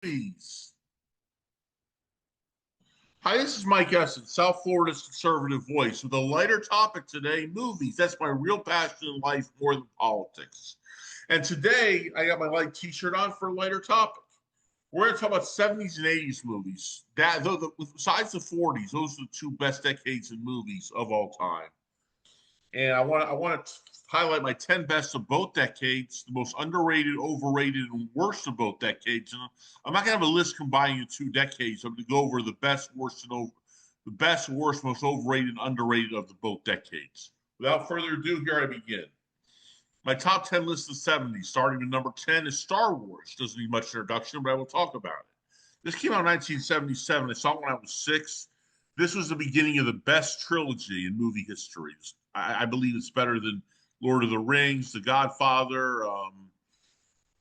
Movies. Hi, this is Mike Essen, South Florida's conservative voice, with a lighter topic today: movies. That's my real passion in life more than politics. And today, I got my light T-shirt on for a lighter topic. We're going to talk about 70s and 80s movies. Besides the 40s, those are the two best decades in movies of all time. And I want to highlight my 10 best of both decades, the most underrated, overrated, and worst of both decades. And I'm not gonna have a list combining the two decades. I'm gonna go over the best, worst, and over the best, worst, most overrated, and underrated of the both decades. Without further ado, here I begin. My top 10 list of the 70s, starting with number 10 is Star Wars. Doesn't need much introduction, but I will talk about it. This came out in 1977. I saw it when I was six. This was the beginning of the best trilogy in movie history. I believe it's better than Lord of the Rings, The Godfather,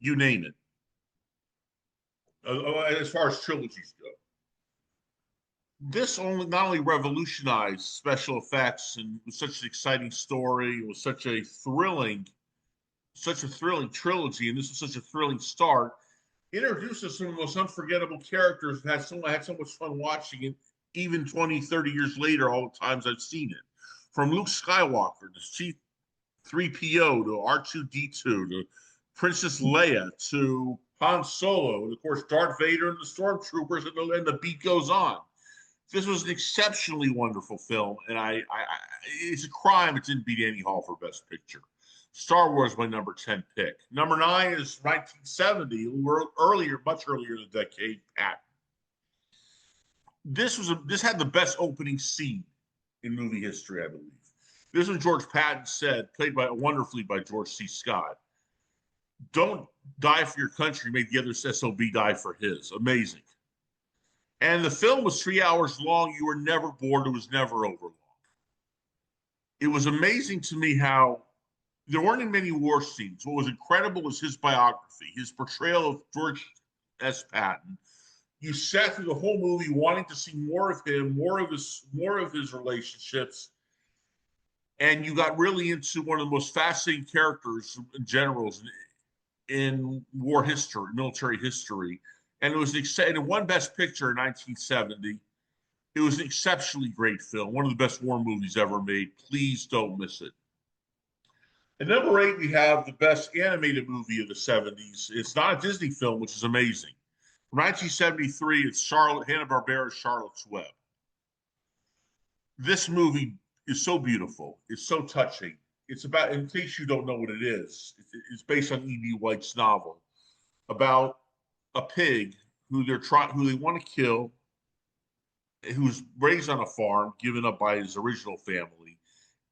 you name it. As far as trilogies go, this only not only revolutionized special effects and was such an exciting story. It was such a thrilling trilogy, and this was such a thrilling start. Introduced us some of the most unforgettable characters. And had so much fun watching it, even 20, 30 years later, all the times I've seen it. From Luke Skywalker to C3PO to R2D2 to Princess Leia to Han Solo, and of course Darth Vader and the Stormtroopers, and the beat goes on. This was an exceptionally wonderful film, and it's a crime it didn't beat Annie Hall for Best Picture. Star Wars, my number 10 pick. Number 9 is 1970, earlier, much earlier in the decade, Patton. This had the best opening scene in movie history, I believe. This is what George Patton said, played wonderfully by George C. Scott. Don't die for your country, make the other SOB die for his. Amazing. And the film was 3 hours long. You were never bored. It was never over long. It was amazing to me how there weren't many war scenes. What was incredible was his biography, his portrayal of George S. Patton. You sat through the whole movie wanting to see more of him, more of his relationships, and you got really into one of the most fascinating characters and generals in war history, military history. And it was and won Best Picture in 1970. It was an exceptionally great film, one of the best war movies ever made. Please don't miss it. At number 8, we have the best animated movie of the 70s. It's not a Disney film, which is amazing. From 1973, it's Hanna-Barbera's Charlotte's Web. This movie is so beautiful. It's so touching. It's about, in case you don't know what it is, it's based on E.B. White's novel about a pig who they want to kill, who's raised on a farm, given up by his original family,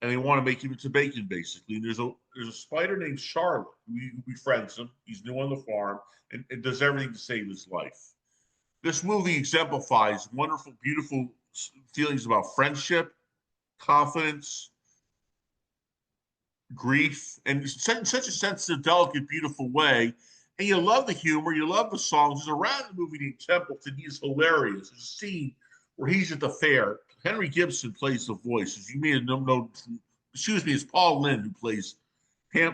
and they want to make him into bacon, basically. And there's a spider named Charlotte who befriends him. He's new on the farm and does everything to save his life. This movie exemplifies wonderful, beautiful feelings about friendship, confidence, grief, and such a sensitive, delicate, beautiful way. And you love the humor, you love the songs. There's a random movie named Templeton. He's hilarious. There's a scene where he's at the fair. Henry Gibson plays the voice. As you may know, it's Paul Lynde who plays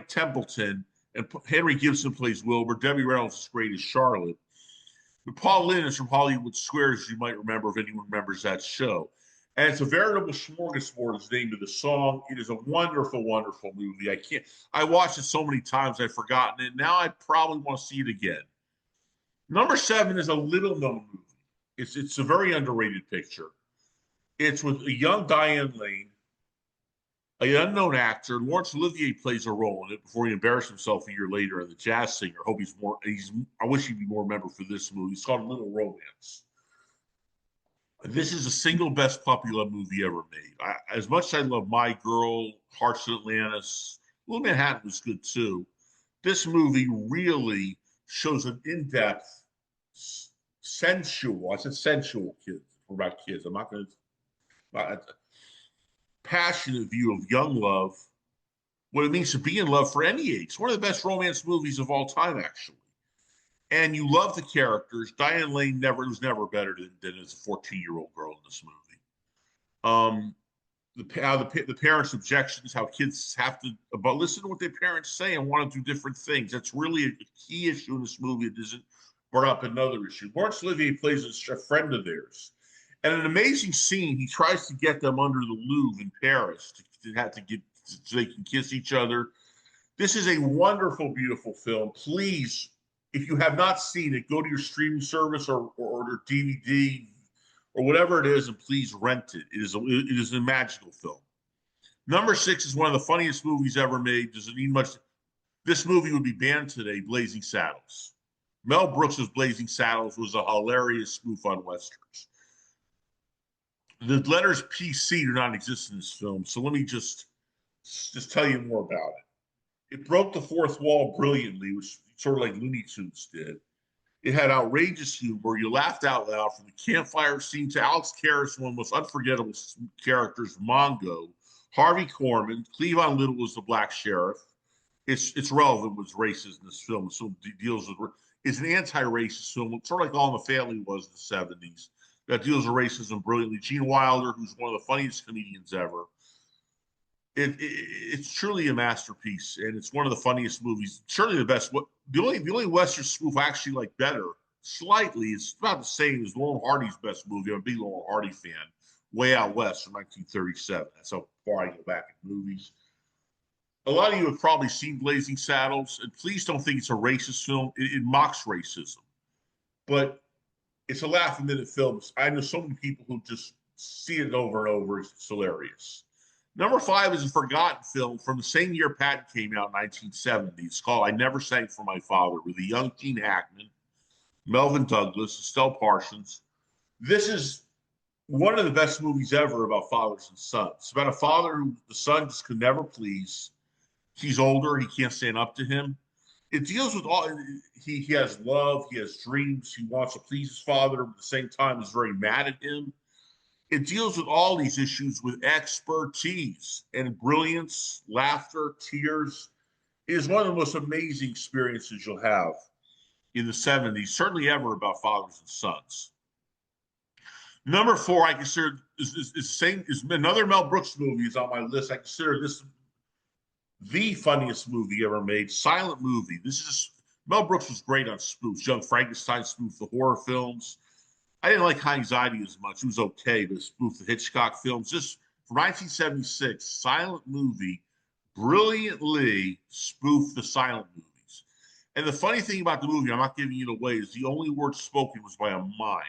Templeton, and Henry Gibson plays Wilbur. Debbie Reynolds is great as Charlotte. But Paul Lynde is from Hollywood Squares, as you might remember, if anyone remembers that show. And it's a veritable smorgasbord, is the name of the song. It is a wonderful, wonderful movie. I watched it so many times I've forgotten it. Now I probably want to see it again. Number 7 is a little known movie. It's a very underrated picture. It's with a young Diane Lane, an unknown actor. Laurence Olivier plays a role in it before he embarrassed himself a year later as the jazz singer. I wish he'd be more remembered for this movie. It's called Little Romance. This is the single best puppy love movie ever made. As much as I love My Girl, Hearts of Atlantis, Little Manhattan was good too. This movie really shows an in-depth, sensual, I said sensual kids, about kids. I'm not going to, passionate view of young love, what it means to be in love for any age. It's one of the best romance movies of all time, actually. And you love the characters. Diane Lane was never better than as a 14-year-old girl in this movie. The parents' objections, how kids have to listen to what their parents say and want to do different things. That's really a key issue in this movie. It isn't brought up another issue. Laurence Olivier plays a friend of theirs. And an amazing scene, he tries to get them under the Louvre in Paris to have to get so they can kiss each other. This is a wonderful, beautiful film. Please, if you have not seen it, go to your streaming service or DVD or whatever it is, and please rent it. It is a magical film. Number 6 is one of the funniest movies ever made. Doesn't need much. This movie would be banned today, Blazing Saddles. Mel Brooks' Blazing Saddles was a hilarious spoof on Westerns. The letters PC do not exist in this film, so let me just tell you more about it. It broke the fourth wall brilliantly, which sort of like Looney Tunes did. It had outrageous humor. You laughed out loud from the campfire scene to Alex Karras, one of the most unforgettable characters, Mongo, Harvey Korman, Cleavon Little was the black sheriff. It's relevant with racist in this film. So it deals with it's an anti-racist film, sort of like All in the Family was in the 70s. That deals with racism brilliantly. Gene Wilder, who's one of the funniest comedians ever. It's truly a masterpiece, and it's one of the funniest movies. Certainly the best. The only Western spoof I actually like better, slightly, it's about the same as Laurel Hardy's best movie. I'm a big Laurel Hardy fan. Way Out West from 1937. That's how far I go back in movies. A lot of you have probably seen Blazing Saddles, and please don't think it's a racist film. It mocks racism, but it's a laugh-a-minute film. I know so many people who just see it over and over. It's hilarious. Number 5 is a forgotten film from the same year Patton came out in 1970. It's called I Never Sang for My Father, with a young Gene Hackman, Melvin Douglas, Estelle Parsons. This is one of the best movies ever about fathers and sons. It's about a father who the son just could never please. He's older, he can't stand up to him. It deals with all, he has love, he has dreams, he wants to please his father, but at the same time is very mad at him. It deals with all these issues with expertise and brilliance, laughter, tears. It is one of the most amazing experiences you'll have in the 70s, certainly ever, about fathers and sons. Number 4, I consider is another Mel Brooks movie is on my list. I consider this the funniest movie ever made. Silent movie. Mel Brooks was great on spoofs. Young Frankenstein spoofed the horror films. I didn't like Anxiety as much. It was okay, but spoofed the Hitchcock films. Just from 1976, silent movie, brilliantly spoofed the silent movies. And the funny thing about the movie, I'm not giving it away, is the only word spoken was by a mime.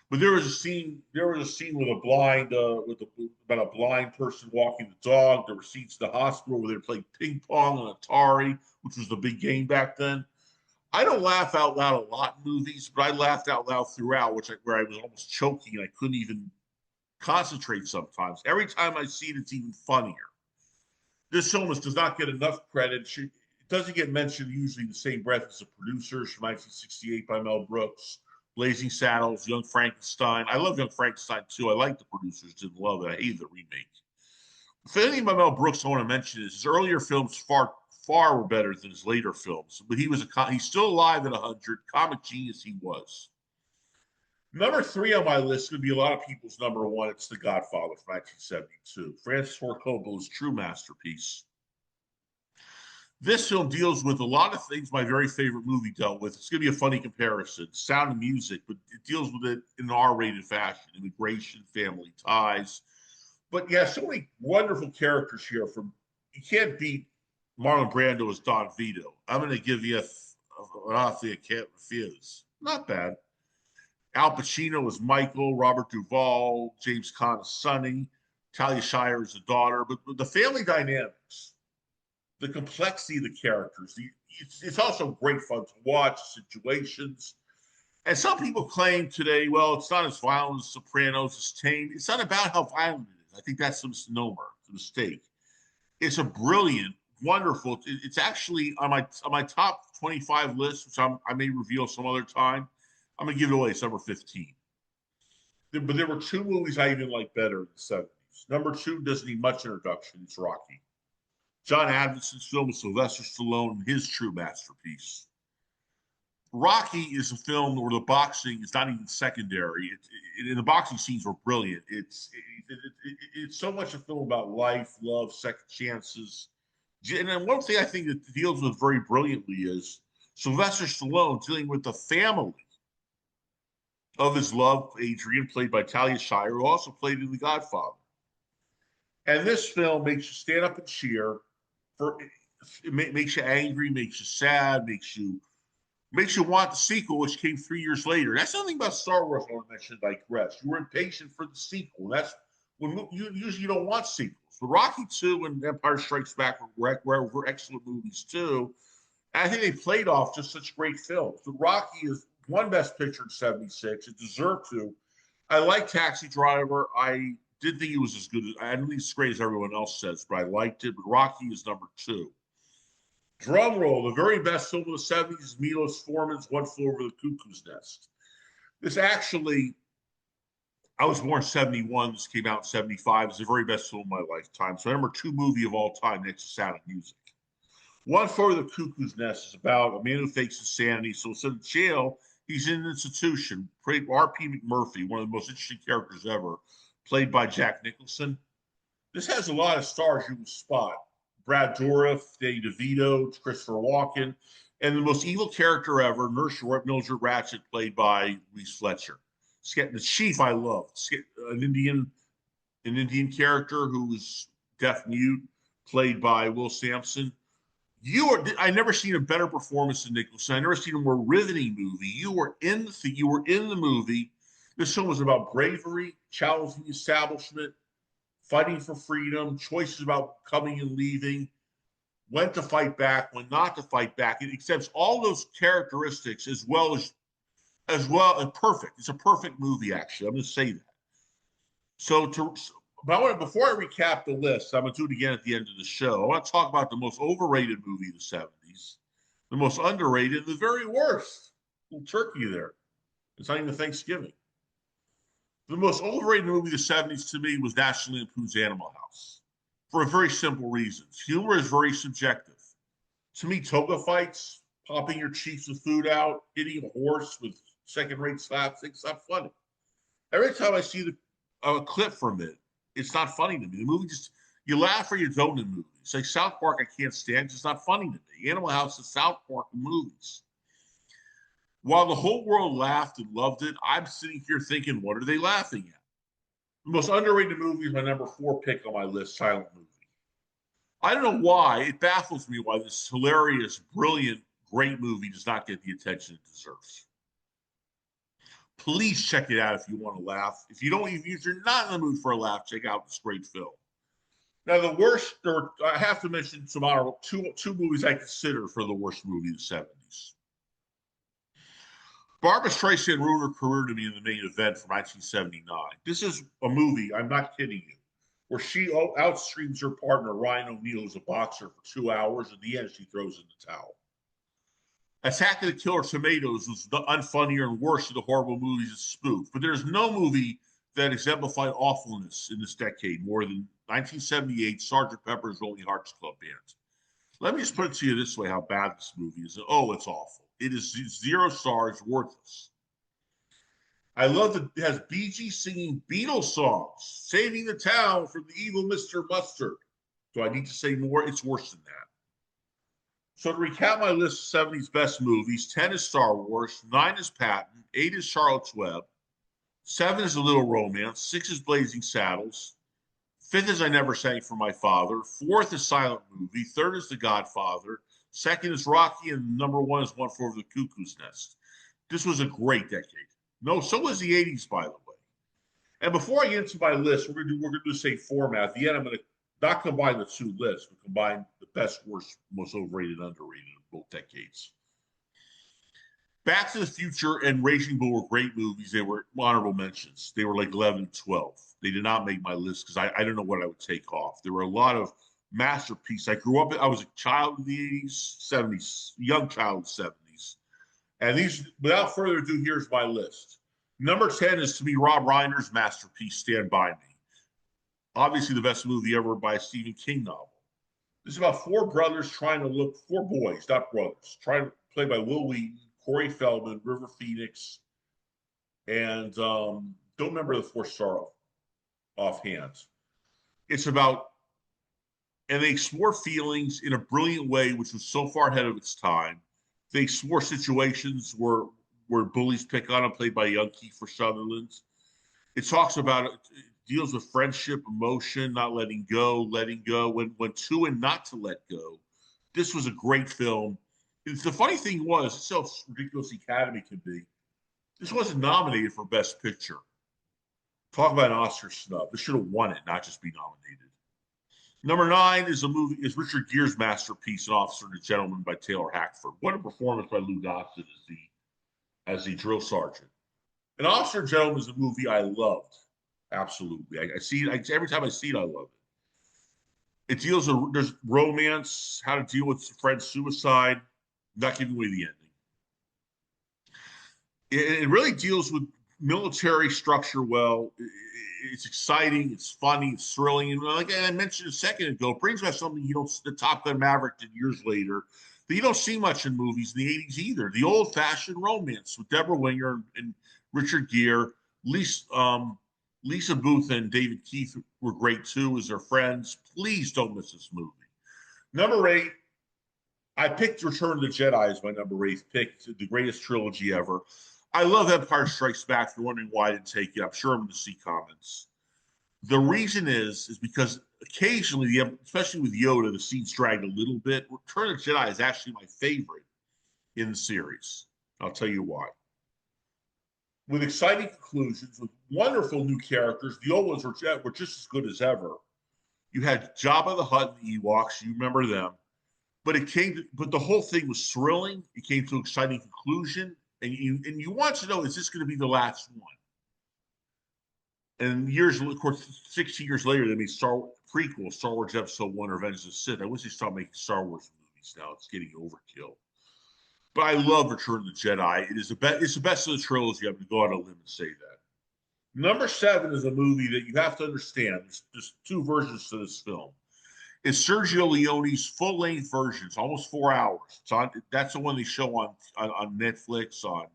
But there was a scene with a blind, about a blind person walking the dog. There were scenes in the hospital where they were playing ping pong and Atari, which was the big game back then. I don't laugh out loud a lot in movies, but I laughed out loud throughout, where I was almost choking and I couldn't even concentrate sometimes. Every time I see it, it's even funnier. This film does not get enough credit. It doesn't get mentioned usually in the same breath as The Producers from 1968 by Mel Brooks, Blazing Saddles, Young Frankenstein. I love Young Frankenstein too. I like The Producers, didn't love it. I hated the remake. The thing about Mel Brooks I want to mention is his earlier films far were better than his later films. But he's still alive at 100. Comic genius he was. Number 3 on my list is going to be a lot of people's number 1. It's The Godfather from 1972. Francis Ford Coppola's true masterpiece. This film deals with a lot of things my very favorite movie dealt with. It's going to be a funny comparison. Sound and Music, but it deals with it in an R-rated fashion. Immigration, family ties. But yeah, so many wonderful characters here. You can't beat Marlon Brando as Don Vito. I'm going to give you an offer I can't refuse. Not bad. Al Pacino as Michael, Robert Duvall, James Caan as Sonny, Talia Shire as the daughter. But the family dynamics, the complexity of the characters, it's also great fun to watch, situations. And some people claim today, well, it's not as violent as Sopranos, it's tame. It's not about how violent it is. I think that's a misnomer, it's a mistake. It's a brilliant, wonderful. It's actually on my top 25 list, which I may reveal some other time. I'm going to give it away. It's number 15. But there were 2 movies I even liked better in the 70s. Number 2 doesn't need much introduction. It's Rocky. John Adamson's film with Sylvester Stallone, his true masterpiece. Rocky is a film where the boxing is not even secondary. The boxing scenes were brilliant. It's so much a film about life, love, second chances. And then one thing I think that deals with very brilliantly is Sylvester Stallone dealing with the family of his love, Adrian, played by Talia Shire, who also played in The Godfather. And this film makes you stand up and cheer. For it makes you angry, makes you sad, makes you want the sequel, which came 3 years later. That's something about Star Wars I want to mention. I digress. You were impatient for the sequel. That's when you usually don't want sequels. But Rocky 2 and Empire Strikes Back were excellent movies too. And I think they played off just such great films. The Rocky is won Best Picture in '76. It deserved to. I like Taxi Driver. I didn't think it was as good as I didn't think it's as great as everyone else says, but I liked it. But Rocky is number two. Drum roll, the very best film of the '70s is Milos Forman's One Flew Over the Cuckoo's Nest. This actually, I was born in '71. This came out in '75. It's the very best film of my lifetime. So, number two movie of all time next to Sound of Music. One Flew Over the Cuckoo's Nest is about a man who fakes insanity. So instead of jail, he's in an institution. R.P. McMurphy, one of the most interesting characters ever, played by Jack Nicholson. This has a lot of stars you will spot. Brad Dourif, Danny DeVito, Christopher Walken, and the most evil character ever, Nurse Mildred Ratched, played by Reese Fletcher. The chief I love, an Indian character who was deaf mute, played by Will Sampson. I never seen a better performance than Nicholson. I never seen a more riveting movie. You were in the movie. This film was about bravery, challenging the establishment, fighting for freedom, choices about coming and leaving, when to fight back, when not to fight back. It accepts all those characteristics as well as perfect. It's a perfect movie, actually. I'm going to say that. But before I recap the list, I'm going to do it again at the end of the show. I want to talk about the most overrated movie of the '70s, the most underrated, and the very worst. A little turkey there. It's not even Thanksgiving. The most overrated movie of the '70s to me was National Lampoon's Animal House, for a very simple reason. Humor is very subjective. To me, toga fights, popping your cheeks with food out, hitting a horse with second-rate slapstick, it's not funny. Every time I see a clip from it, it's not funny to me. The movie you laugh or you don't in movies. Like South Park, I can't stand. It's just not funny to me. Animal House is South Park in movies. While the whole world laughed and loved it, I'm sitting here thinking, what are they laughing at? The most underrated movie is my number 4 pick on my list, Silent Movie. I don't know why. It baffles me why this hilarious, brilliant, great movie does not get the attention it deserves. Please check it out if you want to laugh. If you're not in the mood for a laugh, check out this great film. Now, the worst, I have to mention some honorable two movies I consider for the worst movie of the '70s. Barbra Streisand ruined her career to me in the main event from 1979. This is a movie, I'm not kidding you, where she outstreams her partner, Ryan O'Neal, who's a boxer, for 2 hours. At the end, she throws in the towel. Attack of the Killer Tomatoes was unfunnier and worse than the horrible movies it spoofed. But there's no movie that exemplified awfulness in this decade more than 1978 Sgt. Pepper's Lonely Hearts Club Band. Let me just put it to you this way, how bad this movie is. Oh, it's awful. It is 0 stars, worthless. I love that it has Bee Gees singing Beatles songs, saving the town from the evil Mr. Mustard. Do I need to say more? It's worse than that. So to recap my list of '70s best movies, 10 is Star Wars, 9 is Patton, 8 is Charlotte's Web, 7 is A Little Romance, 6 is Blazing Saddles, 5th is I Never Sang for My Father, 4th is Silent Movie, 3rd is The Godfather, 2nd is Rocky, and number 1 is One Flew Over the Cuckoo's Nest. This was a great decade. No, so was the '80s, by the way. And before I get into my list, we're gonna do the same format. At the end, I'm gonna not combine the two lists, but combine the best, worst, most overrated, underrated of both decades. Back to the Future and Raging Bull were great movies. They were honorable mentions. They were like 11 and 12. They did not make my list because I don't know what I would take off. There were a lot of masterpieces. I was a child in the '80s, '70s, young child in the '70s. And these, without further ado, here's my list. Number 10 is, to me, Rob Reiner's masterpiece, Stand By Me. Obviously the best movie ever by a Stephen King novel. This is about 4 boys, not brothers, played by Will Wheaton, Corey Feldman, River Phoenix, and don't remember the 4th star offhand. It's about, and they explore feelings in a brilliant way, which was so far ahead of its time. They explore situations where bullies pick on him, played by young Kiefer Sutherland. It talks about it deals with friendship, emotion, not letting go, when to and not to let go. This was a great film. The funny thing was, it's so ridiculous the Academy can be. This wasn't nominated for Best Picture. Talk about an Oscar snub. This should have won it, not just be nominated. Number 9 is Richard Gere's masterpiece, An Officer and a Gentleman by Taylor Hackford. What a performance by Lou Dodson as the drill sergeant. An Officer and Gentleman is a movie I loved. Absolutely. I see it every time I see it, I love it. It deals with there's romance, how to deal with friend's suicide, not giving away the ending. It really deals with military structure well. It's exciting, it's funny, it's thrilling, and like I mentioned a second ago, it brings back something you don't. The Top Gun Maverick did years later that you don't see much in movies in the '80s either. The old-fashioned romance with Deborah Winger and Richard Gere, Lisa Booth and David Keith were great too as their friends. Please don't miss this movie. Number 8, I picked Return of the Jedi as my number 8 pick, the greatest trilogy ever. I love Empire Strikes Back. If you're wondering why I didn't take it, I'm sure I'm going to see comments. The reason is because occasionally, especially with Yoda, the scenes dragged a little bit. Return of the Jedi is actually my favorite in the series. I'll tell you why. With exciting conclusions, with wonderful new characters, the old ones were just as good as ever. You had Jabba the Hutt and the Ewoks. You remember them. But the whole thing was thrilling. It came to an exciting conclusion. And you want to know, is this going to be the last one? And of course, 16 years later, they made Star Wars Episode 1, Revenge of the Sith. I wish they stopped making Star Wars movies now. It's getting overkill. But I love Return of the Jedi. It's the best of the trilogy. I'm going to go out on a lim and say that. Number 7 is a movie that you have to understand. There's 2 versions to this film. It's Sergio Leone's full-length version. It's almost 4 hours. That's the one they show on Netflix, on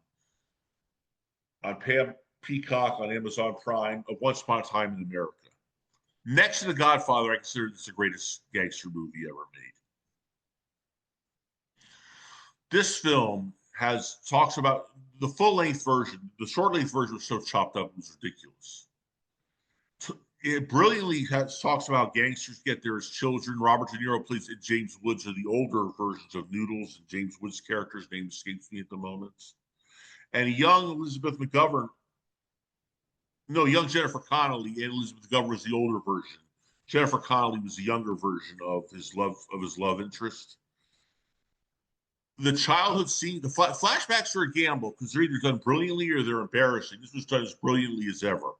Peacock, on Amazon Prime, of Once Upon a Time in America. Next to The Godfather, I consider this the greatest gangster movie ever made. This film talks about the full-length version. The short-length version was so chopped up, it was ridiculous. It brilliantly talks about gangsters get there as children. Robert De Niro plays James Woods are the older versions of Noodles, and James Woods' character's name escapes me at the moment. And young Jennifer Connelly, and Elizabeth McGovern was the older version. Jennifer Connelly was the younger version of his love interest. The childhood scene, the flashbacks are a gamble because they're either done brilliantly or they're embarrassing. This was done as brilliantly as ever.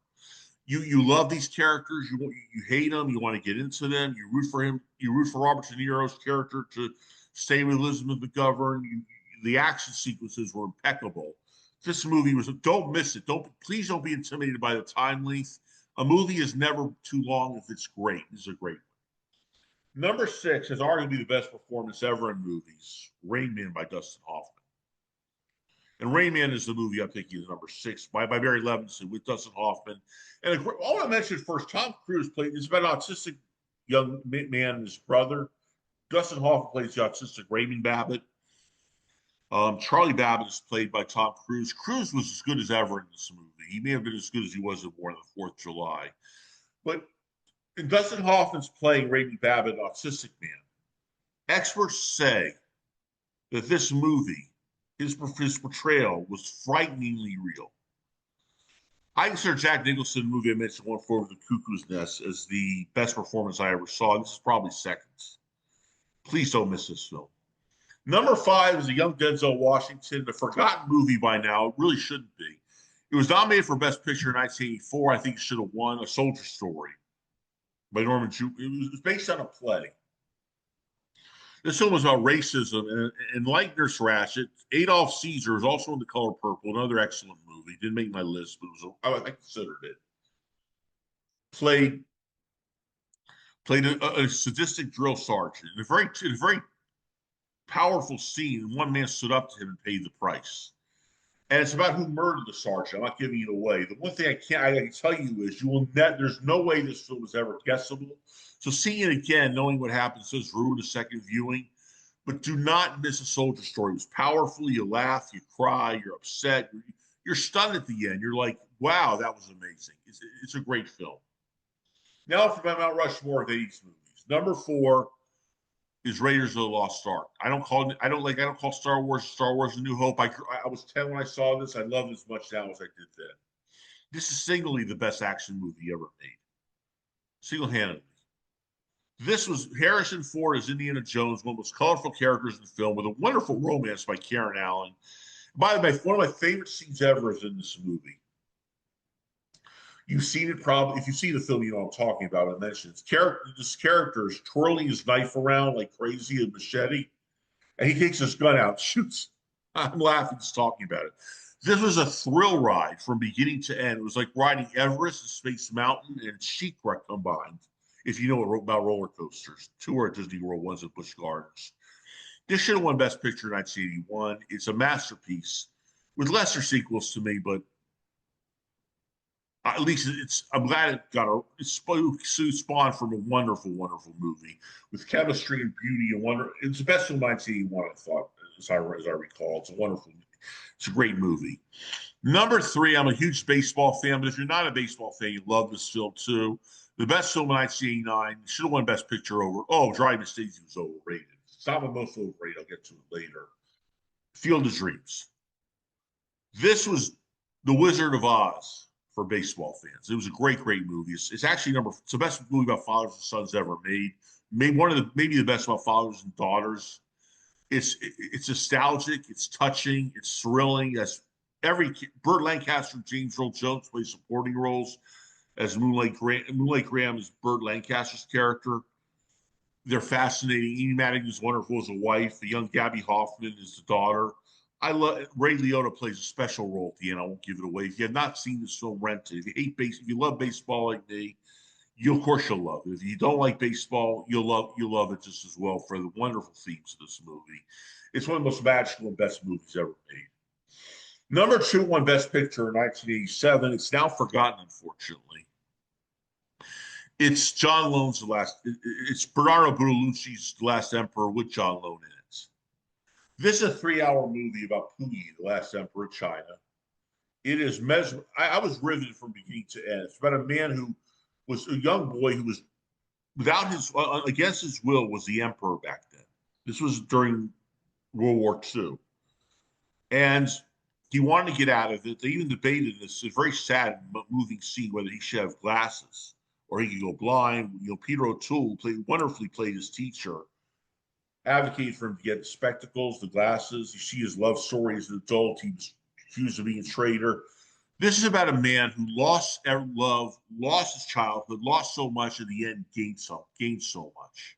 You love these characters. You hate them. You want to get into them. You root for him. You root for Robert De Niro's character to stay with Elizabeth McGovern. The action sequences were impeccable. This movie don't miss it. Please don't be intimidated by the time length. A movie is never too long if it's great. This is a great one. Number 6 is arguably the best performance ever in movies, Rain Man by Dustin Hoffman. And Rain Man is the movie I'm thinking is number 6 by Barry Levinson with Dustin Hoffman. And I want to mention first, Tom Cruise played. It's about an autistic young man and his brother. Dustin Hoffman plays the autistic Raymond Babbitt. Charlie Babbitt is played by Tom Cruise. Cruise was as good as ever in this movie. He may have been as good as he was in War on the 4th of July. But Dustin Hoffman's playing Raymond Babbitt, an autistic man. Experts say that this movie, his portrayal, was frighteningly real. I consider Jack Nicholson, the movie I mentioned, One Flew Over the Cuckoo's Nest, as the best performance I ever saw. This is probably second. Please don't miss this film. Number 5 is a young Denzel Washington, a forgotten movie by now. It really shouldn't be. It was nominated for Best Picture in 1984. I think it should have won. A Soldier Story by Norman Jewell. It was based on a play. This film was about racism, and like Nurse Ratched, Adolph Caesar is also in The Color Purple, another excellent movie. Didn't make my list, but I considered it. Played a sadistic drill sergeant in a very powerful scene. And one man stood up to him and paid the price. And it's about who murdered the sergeant. I'm not giving it away. The one thing I can tell you is there's no way this film is ever guessable. So seeing it again, knowing what happens, does ruin a second viewing. but do not miss A Soldier Story. It was powerful. You laugh, you cry, you're upset, you're stunned at the end. You're like, wow, that was amazing. It's a great film. Now for my Mount Rushmore of 80s movies. Number 4 is Raiders of the Lost Ark. I don't call Star Wars A New Hope. I was 10 when I saw this. I love it as much now as I did then. This is singly the best action movie ever made. Single-handedly. This was Harrison Ford as Indiana Jones, one of the most colorful characters in the film, with a wonderful romance by Karen Allen. By the way, one of my favorite scenes ever is in this movie. You've seen it probably. If you see the film, you know what I'm talking about. I mentioned this character is twirling his knife around like crazy, a machete, and he takes his gun out and shoots. I'm laughing just talking about it. This was a thrill ride from beginning to end. It was like riding Everest and Space Mountain and SheiKra combined. If you know about roller coasters, 2 are at Disney World, 1's at Busch Gardens. This should have won Best Picture in 1981. It's a masterpiece with lesser sequels to me, but at least I'm glad it spawned from a wonderful, wonderful movie with chemistry and beauty and wonder. It's the best film of 1981, I thought, as I recall. It's a great movie. Number 3, I'm a huge baseball fan, but if you're not a baseball fan, you love this film too. The best film of 1989 should have won Best Picture over. Oh, Driving Miss Daisy was overrated. It's not the most overrated. I'll get to it later. Field of Dreams. This was The Wizard of Oz for baseball fans. It was a great, great movie. It's actually it's the best movie about fathers and sons ever made. Maybe the best about fathers and daughters. It's nostalgic. It's touching. It's thrilling. Burt Lancaster and James Earl Jones play supporting roles as Moonlight Graham is Burt Lancaster's character. They're fascinating. Edie Madigan is wonderful as a wife. The young Gabby Hoffman is the daughter. I love Ray Liotta plays a special role at the end. I won't give it away. If you have not seen this film, rent it. If you love baseball like me, of course you'll love it. If you don't like baseball, you'll love it just as well for the wonderful themes of this movie. It's one of the most magical and best movies ever made. Number 2 won Best Picture in 1987. It's now forgotten, unfortunately. It's John Lone's it's Bernardo Bertolucci's The Last Emperor with John Lone in it. This is a 3-hour movie about Puyi, the last emperor of China. It is I was riveted from beginning to end. It's about a man who was a young boy who was, against his will, was the emperor back then. This was during World War II. And he wanted to get out of it. They even debated this, a very sad, moving scene, whether he should have glasses or he could go blind. Peter O'Toole wonderfully played his teacher, advocated for him to get the spectacles, the glasses. You see his love story as an adult. He was accused of being a traitor. This is about a man who lost love, lost his childhood, lost so much, in the end gained so much.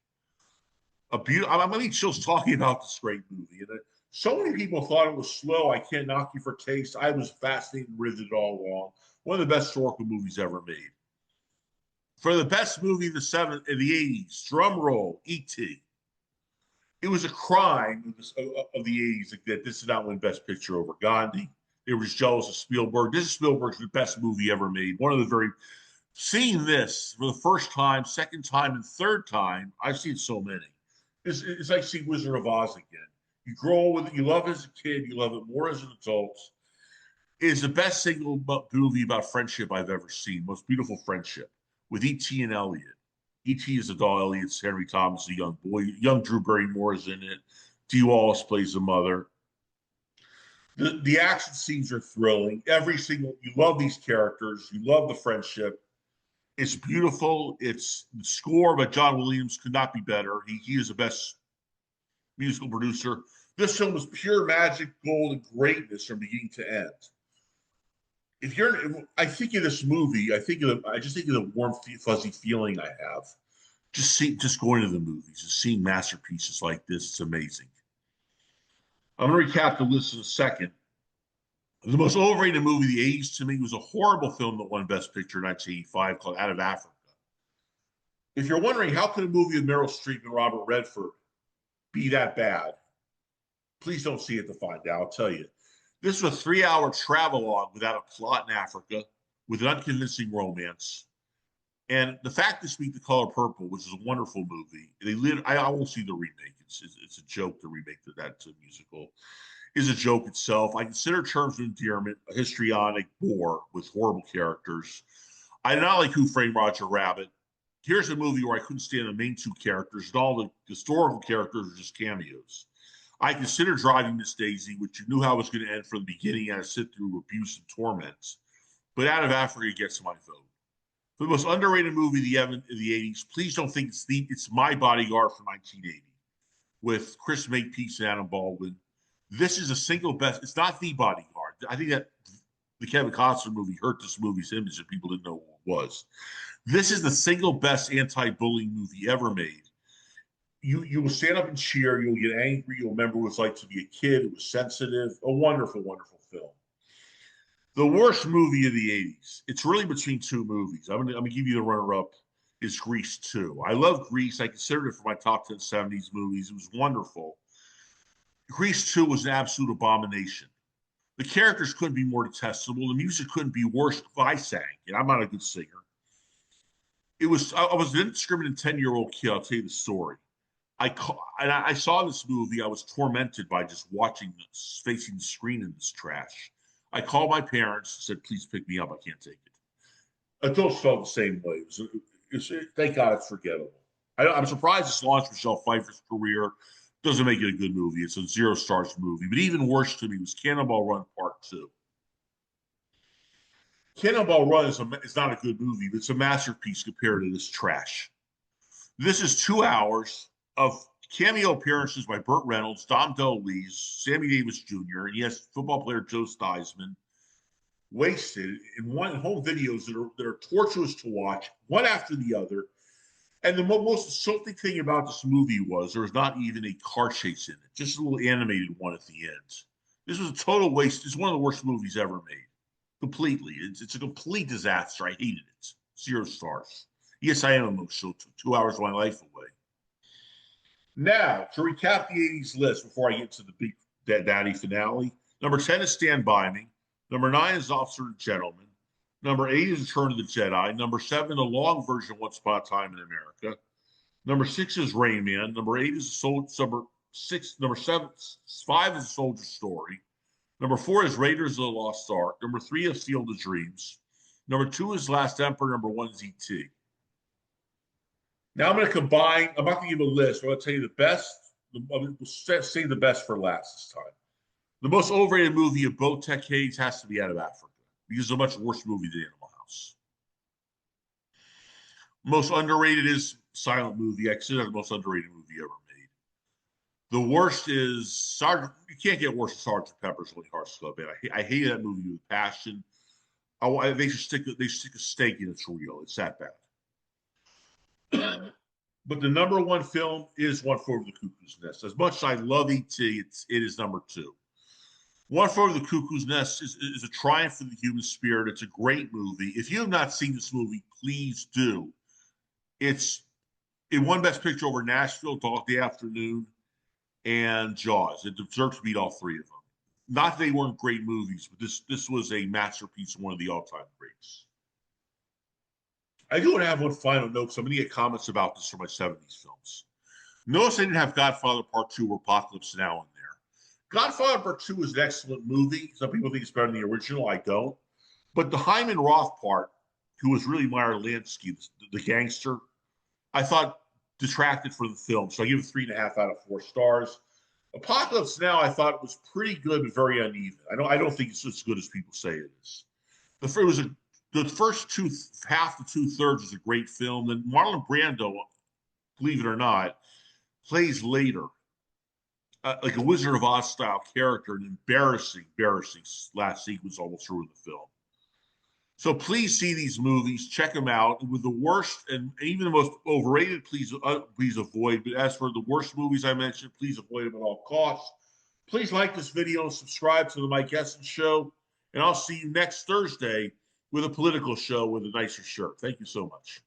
I'm getting chills talking about this great movie. And so many people thought it was slow. I Can't Knock You for Taste. I was fascinated and riveted all along. One of the best historical movies ever made. For the best movie of the 80s, drum roll, E.T. It was a crime of the 80s that this did not win Best Picture over Gandhi. They were just jealous of Spielberg. This is Spielberg's the best movie ever made. Seeing this for the first time, second time, and third time, I've seen so many. It's like seeing Wizard of Oz again. You grow with it, you love it as a kid, you love it more as an adult. It is the best single movie about friendship I've ever seen. Most beautiful friendship with E.T. and Elliot. E.T. is the doll, Elliot's Henry Thomas, the young boy. Young Drew Barrymore is in it. Dee Wallace plays the mother. The action scenes are thrilling. You love these characters. You love the friendship. It's beautiful. It's the score by John Williams could not be better. He is the best musical producer. This film is pure magic, gold, and greatness from beginning to end. I think of this movie, I just think of the warm, fuzzy feeling I have. Just going to the movies and seeing masterpieces like this. It's amazing. I'm going to recap the list in a second. The most overrated movie of the 80s to me was a horrible film that won Best Picture in 1985 called Out of Africa. If you're wondering how can a movie with Meryl Streep and Robert Redford be that bad, please don't see it to find out. I'll tell you. This was a 3-hour travelogue without a plot in Africa, with an unconvincing romance. And the fact this week, The Color Purple, which is a wonderful movie, I won't see the remake. It's a joke to remake that to a musical. Is a joke itself. I consider Terms of Endearment a histrionic bore with horrible characters. I did not like Who Framed Roger Rabbit. Here's a movie where I couldn't stand the main two characters, and all the historical characters are just cameos. I consider Driving Miss Daisy, which you knew how it was going to end from the beginning. I had to sit through abuse and torments. But Out of Africa gets my vote. For the most underrated movie of the 80s, please don't think it's My Bodyguard from 1980 with Chris Makepeace and Adam Baldwin. This is a single best. It's not The Bodyguard. I think that the Kevin Costner movie hurt this movie's image and people didn't know what it was. This is the single best anti-bullying movie ever made. You will stand up and cheer. You'll get angry. You'll remember what it's like to be a kid. It was sensitive. A wonderful, wonderful film. The worst movie of the 80s. It's really between two movies. I'm gonna give you the runner-up. Is Grease 2. I love Grease. I considered it for my top 10 70s movies. It was wonderful. Grease 2 was an absolute abomination. The characters couldn't be more detestable. The music couldn't be worse if I sang. And I'm not a good singer. I was an indiscriminate 10-year-old kid. I'll tell you the story. I saw this movie. I was tormented by just facing the screen in this trash. I called my parents and said, please pick me up. I can't take it. Adults felt the same way. Thank God it's forgettable. I'm surprised it's launched Michelle Pfeiffer's career. Doesn't make it a good movie. It's a 0 stars movie. But even worse to me was Cannonball Run Part 2. Cannonball Run is not a good movie, but it's a masterpiece compared to this trash. This is 2 hours of cameo appearances by Burt Reynolds, Dom DeLuise, Sammy Davis Jr., and yes, football player Joe Theismann, wasted in home videos that are torturous to watch, one after the other. And the most insulting thing about this movie was there was not even a car chase in it, just a little animated one at the end. This was a total waste. It's one of the worst movies ever made. Completely. It's a complete disaster. I hated it. 0 stars. Yes, I am emotional. 2 hours of my life away. Now, to recap the 80s list before I get to the big daddy finale, number 10 is Stand By Me. Number 9 is Officer and Gentleman. Number 8 is Return of the Jedi. Number 7, the long version of Once Upon a Time in America. Number 6 is Rain Man. Number 8 is Number 5 is A Soldier's Story. Number 4 is Raiders of the Lost Ark. Number 3 is Field of Dreams. Number 2 is Last Emperor. Number 1 is E.T. Now I'm going to combine. I'm not going to give a list. I'm going to tell you the best. We'll save the best for last this time. The most overrated movie of both decades has to be Out of Africa because it's a much worse movie than Animal House. Most underrated is Silent Movie. I consider that the most underrated movie ever made. The worst is Sergeant. You can't get worse than Sergeant Pepper's Lonely Hearts Club Band. I hate that movie with passion. They should stick a stake in its reel. It's that bad. But the number one film is One Flew Over the Cuckoo's Nest. As much as I love E.T., it is number 2. One Flew Over the Cuckoo's Nest is a triumph for the human spirit. It's a great movie. If you have not seen this movie, please do. It won Best Picture over Nashville, Dog Day Afternoon, and Jaws. It deserves to beat all 3 of them. Not that they weren't great movies, but this was a masterpiece, one of the all-time greats. I do want to have one final note because I'm going to get comments about this from my 70s films. Notice I didn't have Godfather Part 2 or Apocalypse Now in there. Godfather Part 2 is an excellent movie. Some people think it's better than the original. I don't. But the Hyman Roth part, who was really Meyer Lansky, the gangster, I thought detracted from the film. So I give it 3.5 out of 4 stars. Apocalypse Now, I thought it was pretty good, but very uneven. I don't think it's as good as people say it is. The first half to 2/3 is a great film. Then Marlon Brando, believe it or not, plays later, like a Wizard of Oz style character, an embarrassing last sequence almost through the film. So please see these movies, check them out. With the worst and even the most overrated, please avoid. But as for the worst movies I mentioned, please avoid them at all costs. Please like this video and subscribe to the Mike Essen Show. And I'll see you next Thursday with a political show with a nicer shirt. Thank you so much.